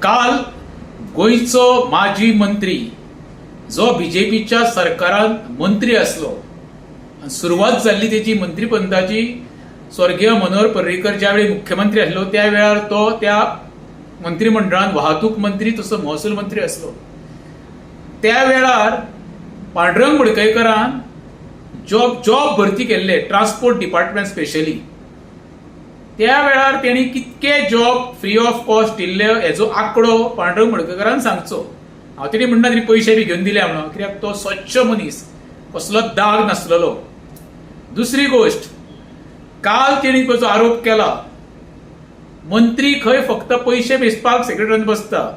काल गोयचो माजी मंत्री जो बीजेपीच्या सरकारात मंत्री असलो, सुरुवात झाली त्याची मंत्रीपदाची, स्वर्गीय मनोहर पर्रीकर ज्यावेळी मुख्यमंत्री असलो त्या वेळार तो त्या मंत्रिमंडळात वाहतूक मंत्री तसो महसूल मंत्री असलो. त्या वेळार पांडुरंग मडकयकरान जॉब भरती केल्ले ट्रान्सपोर्ट डिपार्टमेंट स्पेशली. त्या वेळार तेणी कितके जॉब फ्री ऑफ कॉस्ट दिल्ले हेजो आंकडो पांडुरंग मडकयकरान सांगचो. हांव तेणी म्हणना तरी पयशे बी घेवन दिले म्हणून, कित्याक तो स्वच्छ मनीस, कसलो दाग नासलेलो. दुसरी गोष्ट, काल तेणी जो आरोप केला मंत्री खंय फक्त पयशे मेजपाक सेक्रेटरींत बसता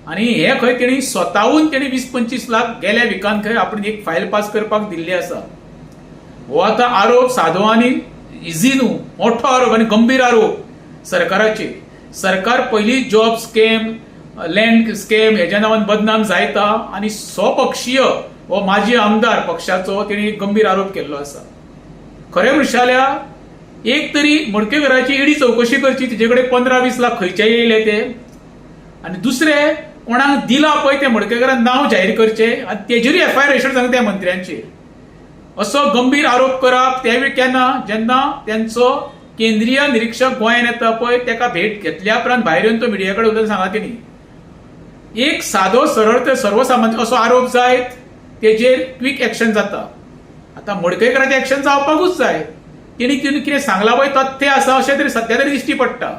आणि हे खंय तेणी स्वताहून 20-25 लाख गेल्या विकान खंय आपण एक फायल पास करपाक दिल्ली आसा. हो आता आरोप सादो आनी इझी न्हू, मोठो आरोप आनी गंभीर आरोप सरकाराचे. सरकार पयली जॉब स्कॅम, लँड स्कॅम हेज्या नांवान बदनाम जायता आणि स्वपक्षीय हो माजी आमदार पक्षाचो तेणी गंभीर आरोप केल्लो आसा. खरें म्हणशें जाल्यार एक तरी मडकयकराची ईडी चौकशी करची, तिचे कडेन 15-20 लाख खंयचे येयले ते, आणि दुसरे कोणाक दिला पळय ते मडकयकरान नांव जाहीर करचे आनी तेजेरूय एफआयआर रजिस्टर जावंक त्या मंत्र्यांचेर. असो गंभीर आरोप करप त्यावेळी केन्ना जेन्ना त्यांचो केंद्रीय निरीक्षक गोंयांत येता पळय तेका भेट घेतल्या उपरांत भायर येवन तो मिडिया कडेन उलयतना सांगा तेणी. एक सादो सरळ ते सर्वसामान्य असो आरोप जायत तेजेर क्विक एक्शन जाता. आता मडकयकराचें एक्शन जावपाकूच जाय. तेणी कितें सांगला पळय तथ्य आसा अशें तरी सध्या तरी दिश्टी पडटा.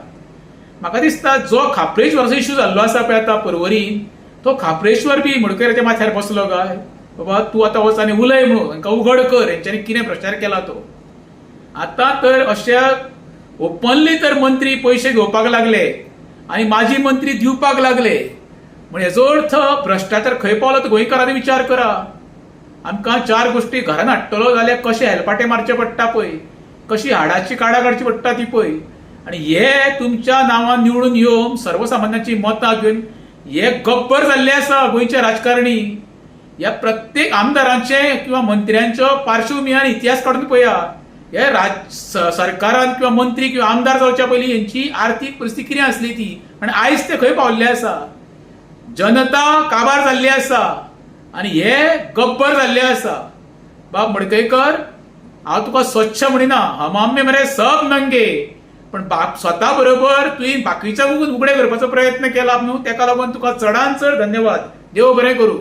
म्हाका दिसता जो खापरेश्वराचो इश्यू जाल्लो आसा पळय आतां पर्वरीन, तो खापरेश्वर बी मडकयराच्या माथ्यार बसलो काय, बाबा तूं आतां वच आनी उलय म्हणून हांकां उघड कर हेंच्यांनी कितें भ्रश्टाचार केला तो. आतां तर अशा ओपनली तर मंत्री पयशे घेवपाक लागले आनी माजी मंत्री दिवपाक लागले. म्हणजे हेजो अर्थ भ्रश्टाचार खंय पावलो तो गोंयकारांनी विचार करा. आमकां 4 गोश्टी घरान हाडटलो जाल्यार कशे हेलपाटे मारचे पडटा पळय, कशी हाडाची काडा काडची पडटा ती पळय, आणि हे तुमच्या नांवान निवडून येवन सर्वसामान्यांची मतां घेवन हे गब्बर जाल्ले आसा गोंयचे राजकारणी. ह्या प्रत्येक आमदारांचे किंवा मंत्र्यांच्यो पार्श्वभूमी आनी इतिहास काडून पळया. हे सरकारान किंवा मंत्री किंवा आमदार जावच्या पयलीं हेंची आर्थीक परिस्थिती कितें आसली ती, आनी आयज ते खंय पावल्ले आसा. जनता काबार जाल्ली आसा आनी हे गब्बर जाल्ले आसा. बाब मडकयकर, हांव तुका स्वच्छ म्हणिना, हम आदमी मरे सब नंगे, पण स्वता बरोबर तुवें बाकीच्या उगडे करपाचो प्रयत्न केला न्हू, तेका लागून तुका चडांत चड धन्यवाद. देव बरें करूं.